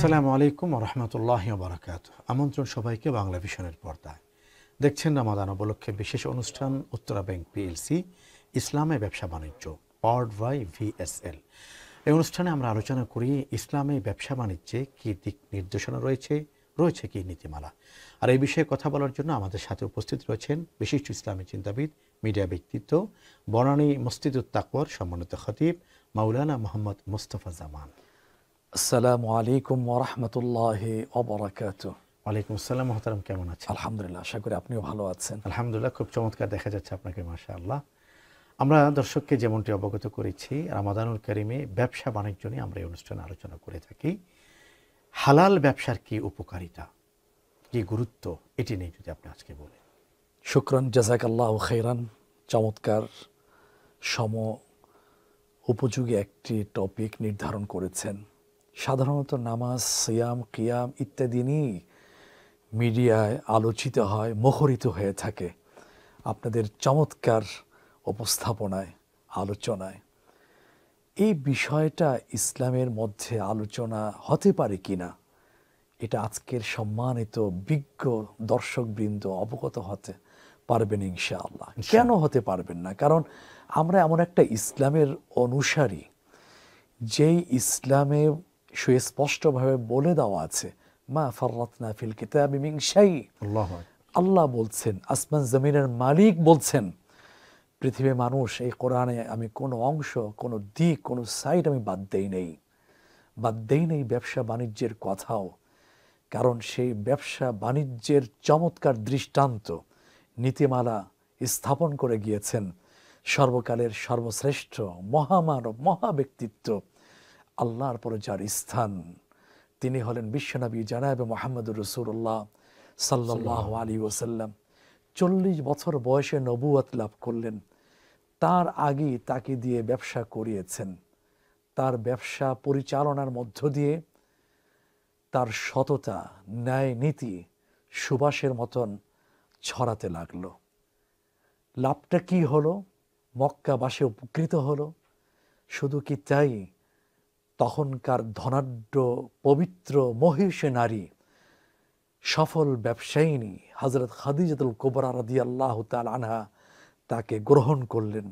আসসালামু আলাইকুম ওয়া রাহমাতুল্লাহি ওয়া বারাকাতুহু। আমন্ত্রণ সবাইকে বাংলা ভিশনের পর্দায়। দেখছেন রমাদান উপলক্ষে বিশেষ অনুষ্ঠান উত্তরা ব্যাংক পিএলসি ইসলামে ব্যবসা বাণিজ্য পাওয়ার্ড বাই ভিএসএল। এই অনুষ্ঠানে আমরা আলোচনা করি ইসলামে ব্যবসা বাণিজ্যে কী দিক নির্দেশনা রয়েছে কি নীতিমালা। আর এই বিষয়ে কথা বলার জন্য আমাদের সাথে উপস্থিত রয়েছেন বিশিষ্ট ইসলামী চিন্তাবিদ, মিডিয়া ব্যক্তিত্ব, বনানী মসজিদুত তাকওয়ার সম্মানিত খতিব মাওলানা মোহাম্মদ মুস্তাফা জামান। আসসালামু আলাইকুম ওয়া রাহমাতুল্লাহি ওয়া বারাকাতুহু। ওয়ালাইকুম আসসালাম। মোহতারাম, কেমন আছেন? আলহামদুলিল্লাহ, আশা করি আপনিও ভালো আছেন। আলহামদুলিল্লাহ, খুব চমৎকার দেখা যাচ্ছে আপনাকে, মাশাআল্লাহ। আমরা দর্শককে যেমনটি অবগত করেছি, রমাদানুল কারিমে ব্যবসা বাণিজ্য নিয়ে আমরা এই অনুষ্ঠানে আলোচনা করে থাকি। হালাল ব্যবসার কি উপকারিতা, কি গুরুত্ব, এটি নিয়ে যদি আপনি আজকে বলেন। শুকরান, জাযাকাল্লাহু খাইরান। চমৎকার উপযোগী একটি টপিক নির্ধারণ করেছেন। সাধারণত নামাজ, সিয়াম, কিয়াম ইত্যাদি নিয়ে মিডিয়ায় আলোচিত হয়, মুখরিত হয়ে থাকে। আপনাদের চমৎকার উপস্থাপনায়, আলোচনায় এই বিষয়টা ইসলামের মধ্যে আলোচনা হতে পারে কিনা, এটা আজকের সম্মানিত বিজ্ঞ দর্শকবৃন্দ অবগত হতে পারবেন ইনশাআল্লাহ। কেন হতে পারবেন না? কারণ আমরা এমন একটা ইসলামের অনুসারী, যেই ইসলামে সুস্পষ্টভাবে বলে দেওয়া আছে মা ফাররাতনা ফিল কিতাবি মিন শাই। আল্লাহ বলছেন, আসমান জমিনের মালিক বলছেন, পৃথিবীর মানুষ, এই কোরআনে আমি কোনো অংশ, কোনো দিক, কোনো সাইড আমি বাদ দেই নেই ব্যবসা বাণিজ্যের কথাও। কারণ সেই ব্যবসা বাণিজ্যের চমৎকার দৃষ্টান্ত, নীতিমালা স্থাপন করে গিয়েছেন সর্বকালের সর্বশ্রেষ্ঠ মহামানব, মহাব্যক্তিত্ব, আল্লাহর পরে যার স্থান, তিনি হলেন বিশ্বনবী জনাবে মুহাম্মদুর রাসূলুল্লাহ সাল্লাল্লাহু আলাইহি ওয়াসাল্লাম। 40 বছর বয়সে নবুয়ত লাভ করলেন। তার আগে তাকে দিয়ে ব্যবসা করিয়েছেন। তার ব্যবসা পরিচালনার মধ্য দিয়ে তার সততা, ন্যায়, নীতি সুবাসের মতন ছড়াতে লাগলো। লাভটা কি হলো? মক্কাবাসী উপকৃত হলো। শুধু কি তাই, তখনকার ধনাঢ্য পবিত্র মহিষী নারী, সফল ব্যবসায়িনী হযরত খাদিজাতুল কুবরা রাদিয়াল্লাহু তাআলা আনহা তাকে গ্রহণ করলেন।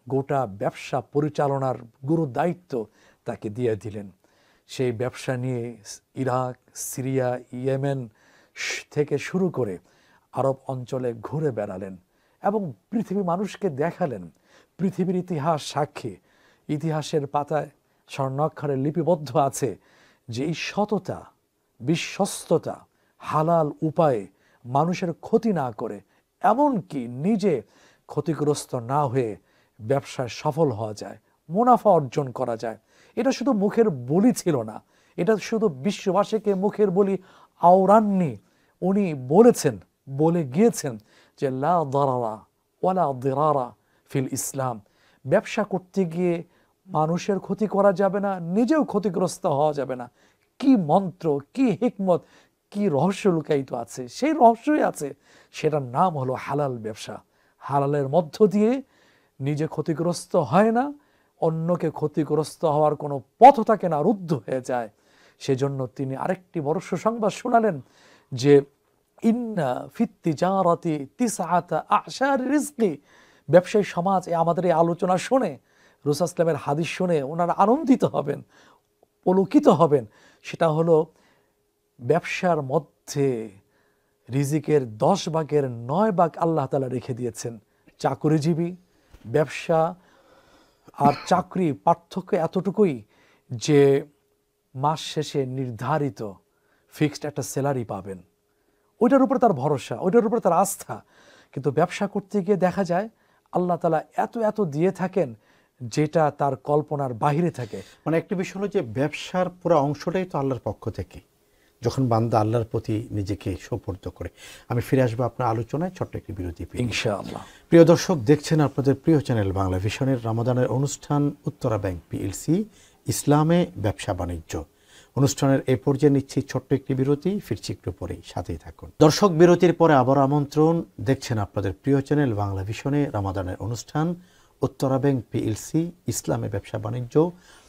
গোটা ব্যবসা পরিচালনার গুরু দায়িত্ব তাকে দিয়ে দিলেন। সেই ব্যবসা নিয়ে ইরাক, সিরিয়া, ইয়েমেন থেকে শুরু করে আরব অঞ্চলে ঘুরে বেড়ালেন এবং পৃথিবীর মানুষকে দেখালেন। পৃথিবীর ইতিহাস সাক্ষী, ইতিহাসের পাতায় স্বর্ণাক্ষরে লিপিবদ্ধ আছে যে এই সততা, বিশ্বস্ততা, হালাল উপায়ে মানুষের ক্ষতি না করে, এমনকি নিজে ক্ষতিগ্রস্ত না হয়ে ব্যবসায় সফল হওয়া যায়, মুনাফা অর্জন করা যায়। এটা শুধু মুখের বলি ছিল না, এটা শুধু বিশ্ববাসীকে মুখের বলি আওরাননি। উনি বলে গিয়েছেন যে লা দারারা ওয়ালা দিরারা ফিল ইসলাম। ব্যবসা করতে গিয়ে মানুষের ক্ষতি করা যাবে না, নিজেও ক্ষতিগ্রস্ত হওয়া যাবে না। কি মন্ত্র, কি হিকমত, কি রহস্য লুকায়িত আছে! সেই রহস্যই আছে, সেটার নাম হলো হালাল ব্যবসা। হালালের মধ্য দিয়ে নিজে ক্ষতিগ্রস্ত হয় না, অন্যকে ক্ষতিগ্রস্ত হওয়ার কোনো পথ থাকে না, রুদ্ধ হয়ে যায়। সেজন্য তিনি আরেকটি বড় সুসংবাদ শোনালেন যে ইন্না ফিত তিজারাতি তিসআতা আশার রিজকি। ব্যবসায়ী সমাজ আমাদের এই আলোচনা শুনে, রাসূল সাল্লাল্লাহু আলাইহি ওয়াসাল্লামের হাদিস শুনে ওনারা আনন্দিত হবেন, পুলকিত হবেন। সেটা হলো ব্যবসার মধ্যে রিজিকের 10 ভাগের 9 ভাগ আল্লাহ তাআলা রেখে দিয়েছেন। চাকরিজীবী, ব্যবসা আর চাকরি পার্থক্য এতটুকুই যে মাস শেষে নির্ধারিত ফিক্সড একটা স্যালারি পাবেন, ওইটার উপর তার ভরসা, ওইটার উপর তার আস্থা। কিন্তু ব্যবসা করতে গিয়ে দেখা যায় আল্লাহ তাআলা এত দিয়ে থাকেন যেটা তার কল্পনার বাহিরে থাকে। মানে একটা বিষয় হলো যে ব্যবসার পুরো অংশটাই তো আল্লাহর পক্ষ থেকে, যখন বান্দা আল্লাহর প্রতি নিজেকে সোপর্দ করে। আমি ফিরে আসবো আপনার আলোচনায়, ছোট্ট একটি বিরতি ইনশাআল্লাহ। প্রিয় দর্শক, দেখছেন আপনাদের প্রিয় চ্যানেল বাংলা ভিশনের রমাদানের অনুষ্ঠান উত্তরা ব্যাংক পিএলসি ইসলামে ব্যবসা বাণিজ্য। অনুষ্ঠানের এই পর্যায়ে নিচ্ছি ছোট্ট একটি বিরতি, ফিরছি একটু পরেই, সাথেই থাকুন দর্শক। বিরতির পরে আবার আমন্ত্রণ, দেখছেন আপনাদের প্রিয় চ্যানেল বাংলা ভিশনে রমাদানের অনুষ্ঠান উত্তরা ব্যাংক পিএলসি ইসলামে ব্যবসা বাণিজ্য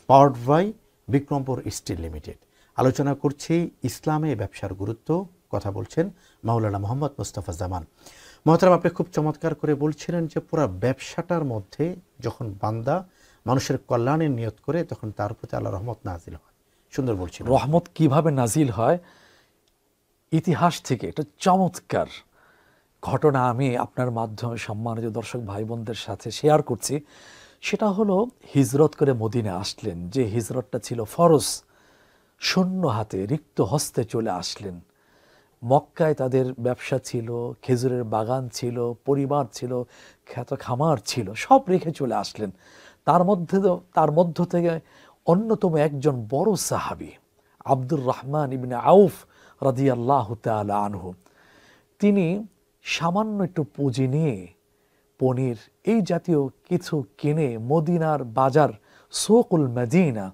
powered by Bikrampur steel limited. আলোচনা করছি ইসলামে ব্যবসার গুরুত্ব। কথা বলছেন মাওলানা মোহাম্মদ মুস্তাফা জামান। মহতারাম, আপনি খুব চমৎকার করে বলছিলেন যে পুরো ব্যবসাটার মধ্যে যখন বান্দা মানুষের কল্যাণের নিয়ত করে তখন তার প্রতি আল্লাহ রহমত নাজিল হয়। সুন্দর বলছিলেন। রহমত কিভাবে নাজিল হয় ইতিহাস থেকে এটা চমৎকার ঘটনা আমি আপনার মাধ্যমে সম্মানিত দর্শক ভাই বোনদের সাথে শেয়ার করছি। সেটা হলো হিজরত করে মদিনা আসলেন, যে হিজরতটা ছিল ফরজ, শূন্য হাতে রিক্ত হস্তে চলে আসলেন। মক্কায় তাদের ব্যবসা ছিল, খেজুরের বাগান ছিল, পরিবার ছিল, খ্যাত খামার ছিল, সব রেখে চলে আসলেন। তার মধ্য থেকে অন্যতম একজন বড় সাহাবী আব্দুর রহমান ইবনে আউফ রাদিয়াল্লাহু তাআলা আনহু, তিনি সামান্য একটু পুঁজি নিয়ে পনির এই জাতীয় কিছু কিনে মদিনার বাজার, সুকুল মদিনা,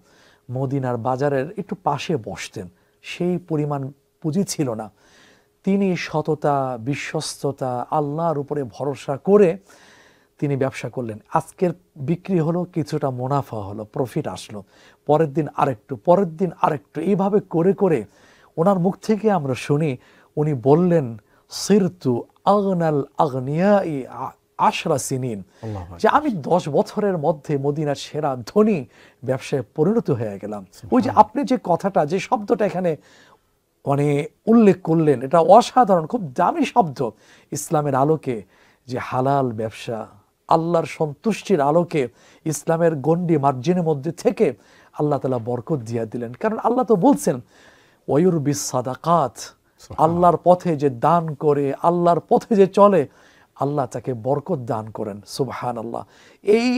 মদিনার বাজারের একটু পাশে বসতেন। সেই পরিমাণ পুঁজি ছিল না। তিনি সততা, বিশ্বস্ততা, আল্লাহর উপরে ভরসা করে তিনি ব্যবসা করলেন। আজকের বিক্রি হলো, কিছুটা মুনাফা হলো, প্রফিট আসলো, পরের দিন আরেকটু, পরের দিন আরেকটু, এইভাবে করে করে ওনার মুখ থেকে আমরা শুনি উনি বললেন, সিরতু আগনাল আগনিয়াই আশরা সিনিন, যে আমি 10 বছরের মধ্যে মদিনার সেরা ধনী ব্যবসায় পরিণত হয়ে গেলাম। ওই যে আপনি যে কথাটা, যে শব্দটা এখানে মানে উল্লেখ করলেন, এটা অসাধারণ, খুব দামি শব্দ। ইসলামের আলোকে যে হালাল ব্যবসা, আল্লাহর সন্তুষ্টির আলোকে ইসলামের গণ্ডি মার্জিনের মধ্যে থেকে আল্লাহ তাআলা বরকত দিয়ে দিলেন। কারণ আল্লাহ তো বলছেন ওয়ুরবিস সাদাকাত, আল্লাহর পথে যে দান করে, আল্লাহর পথে যে চলে, আল্লাহ তাকে বরকত দান করেন। সুবহানাল্লাহ। এই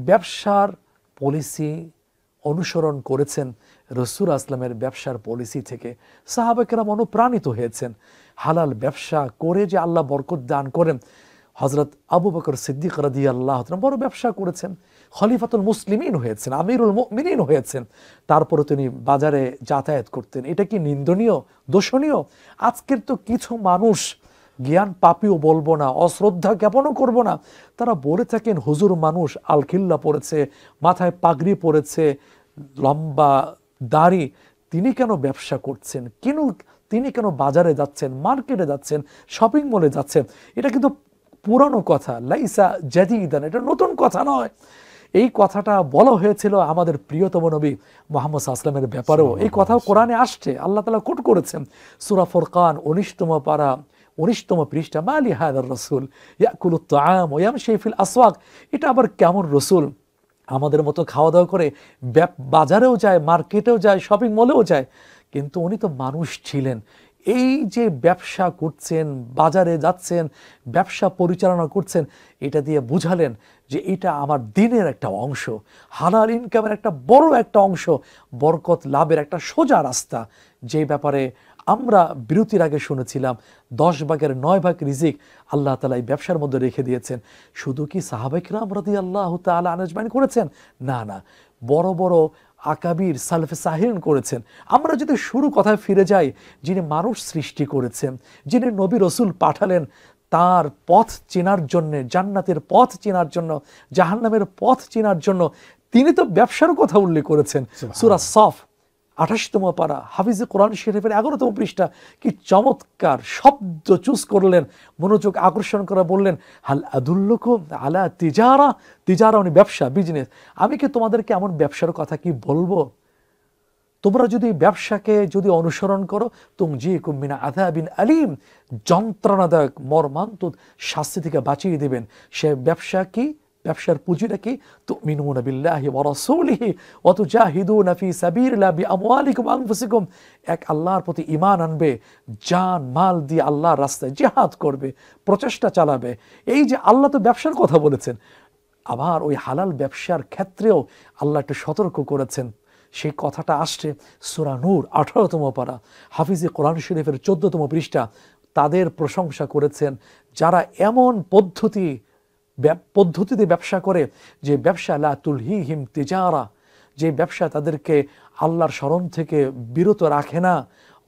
ব্যবসার পলিসি অনুসরণ করেছেন রাসূল আসলামের ব্যবসার পলিসি থেকে সাহাবা কেরাম অনুপ্রাণিত হয়েছেন। হালাল ব্যবসা করে যে আল্লাহ বরকত দান করেন। হযরত আবু বকর সিদ্দিক রাদিয়াল্লাহু তাআলা বড় ব্যবসা করেছেন, খলিফাতুল মুসলিমিন হয়েছেন, আমিরুল মুমিনিন হয়েছেন, তারপরে তিনি বাজারে যাতায়াত করতেন। এটা কি নিন্দনীয়, দোষণীয়? আজকের তো কিছু মানুষ, জ্ঞান পাপীও বলবো না, অশ্রদ্ধা জ্ঞাপনও করব না, তারা বলে থাকেন হুজুর মানুষ আলখিল্লা পড়েছে, মাথায় পাগড়ি পড়েছে, লম্বা দাড়ি, তিনি কেন ব্যবসা করছেন, তিনি কেন বাজারে যাচ্ছেন, মার্কেটে যাচ্ছেন, শপিং মলে যাচ্ছেন? এটা কিন্তু পুরানো কথা, লাইসা জাদিদান, এটা নতুন কথা নয়। এই কথাটা বলা হয়েছিল আমাদের প্রিয়তম নবী মুহাম্মদ সাল্লাল্লাহু আলাইহি ওয়াসাল্লামের ব্যাপারেও। এই কথাও কোরআনে আসছে, আল্লাহ তাআলা কোট করেছেন। সূরা ফুরকান 19তম পারা 19তম পৃষ্ঠা, মালি হাদার রাসূল ইয়াকুলুত তাআম ওয়া ইয়ামশি ফিল আসওয়াক। এটা আবার কেমন রসুল, আমাদের মতো খাওয়া দাওয়া করে, বাজারেও যায়, মার্কেটেও যায়, শপিং মলেও যায়, কিন্তু উনি তো মানুষ ছিলেন। এই যে ব্যবসা করছেন, বাজারে যাচ্ছেন, ব্যবসা পরিচালনা করছেন, এটা দিয়ে বুঝালেন যে এটা আমার দিনের একটা অংশ, হালাল ইনকামের একটা বড় একটা অংশ, বরকত লাভের একটা সোজা রাস্তা। যে ব্যাপারে আমরা বিরতির আগে শুনেছিলাম 10 ভাগের 9 ভাগ রিজিক আল্লাহ তাআলা এই ব্যবসার মধ্যে রেখে দিয়েছেন। শুধু কি সাহাবায়ে কেরাম রাদিয়াল্লাহু তাআলা আনহুম করেছেন? না, বড় বড় আকাবির সালফে সাহিরিন করেছেন। আমরা যদি শুরু কথায় ফিরে যাই, যিনি মানুষ সৃষ্টি করেছেন, যিনি নবী রাসূল পাঠালেন তার পথ চেনার জন্য, জান্নাতের পথ চেনার জন্য, জাহান্নামের পথ চেনার জন্য, তিনি তো ব্যবসার কথা উল্লেখ করেছেন। সূরা সফ 28তম পারা, হাফিজে কোরআন শরীফের 11তম পৃষ্ঠা, কি চমৎকার শব্দ চুজ করলেন, মনোযোগ আকর্ষণ করে বললেন, হাল আদুল্লুকুম আলা তিজারা, তিজারা মানে ব্যবসা, বিজনেস। আমি কি তোমাদেরকে এমন ব্যবসার কথা কি বলবো, তোমরা যদি ব্যবসাকে যদি অনুসরণ করো, তুমজিকুম মিন আযাবিন আলীম, যন্ত্রণাদায়ক মর্মান্তুদ শাস্তি থেকে বাঁচিয়ে দিবেন। সে ব্যবসা কি? ব্যবসার পুঁজিটা কি? তুমিনুনা বিল্লাহি ওয়া রাসূলিহি ওয়া তুজাহিদুনা ফি সাবিলিল্লাহি বিআমওয়ালিকুম ওয়া আনফুসিকুম। এক আল্লাহর প্রতি ঈমান আনবে, জান মাল দিয়ে আল্লাহর রাস্তায় জিহাদ করবে, প্রচেষ্টা চালাবে। এই যে আল্লাহ তো ব্যবসার কথা বলেছেন, আবার ওই হালাল ব্যবসার ক্ষেত্রেও আল্লাহ একটু সতর্ক করেছেন। সেই কথাটা আসছে সূরা নূর 18তম পারা, হাফিজে কোরআন শরীফের 14তম পৃষ্ঠা। তাদের প্রশংসা করেছেন যারা এমন পদ্ধতিতে ব্যবসা করে, যে ব্যবসা লা তুলহিহিম তিজারা, যে ব্যবসা তাদেরকে আল্লাহর স্মরণ থেকে বিরত রাখে না,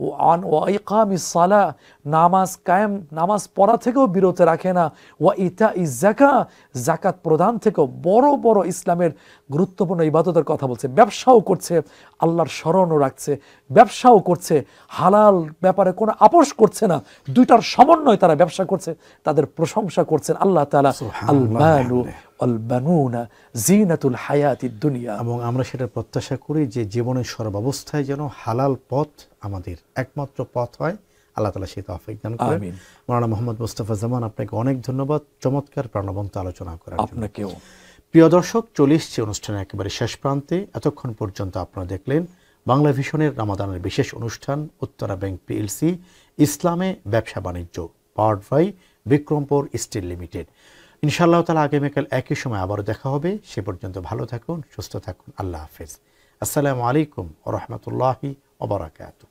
ওয়া ইকামিস সালাহ, নামাজ কায়েম, নামাজ পড়া থেকেও বিরত রাখে না, ওয়া ইতাইজ যাকাত, যাকাত প্রদান থেকেও, বড় বড় ইসলামের গুরুত্বপূর্ণ ইবাদতের কথা বলছে। ব্যবসাও করছে, আল্লাহর স্মরণও রাখছে, ব্যবসাও করছে, হালাল ব্যাপারে কোনো আপোষ করছে না, দুইটার সমন্বয় তারা ব্যবসা করছে, তাদের প্রশংসা করছেন আল্লাহ তাআলা। আল মালু ওয়াল বানুনা জিনাতুল হায়াতিদ দুনিয়া। এবং আমরা সেটা প্রত্যাশা করি যে জীবনের সর্বাবস্থায় যেন হালাল পথ আমাদের একমাত্র পথ হয়। আল্লাহ তাআলা সেই তৌফিক দান করেন। আমিন। মাওলানা মোহাম্মদ মুস্তাফা জামান, আপনাকে অনেক ধন্যবাদ চমৎকার প্রাণবন্ত আলোচনা করার জন্য। আপনাকেও। প্রিয় দর্শক, চলে এসেছে অনুষ্ঠানের একেবারে শেষ প্রান্তে। এতক্ষণ পর্যন্ত আপনারা দেখলেন বাংলা ভিশনের রমাদানের বিশেষ অনুষ্ঠান উত্তরা ব্যাংক পিএলসি ইসলামে ব্যবসা বাণিজ্য, powered by Bikrampur steel limited. ইনশাআল্লাহ তাআলা আগামীকাল একই সময় আবারও দেখা হবে। সে পর্যন্ত ভালো থাকুন, সুস্থ থাকুন। আল্লাহ হাফেজ। আসসালামু আলাইকুম ওয়া রাহমাতুল্লাহি ওয়া বারাকাতুহু।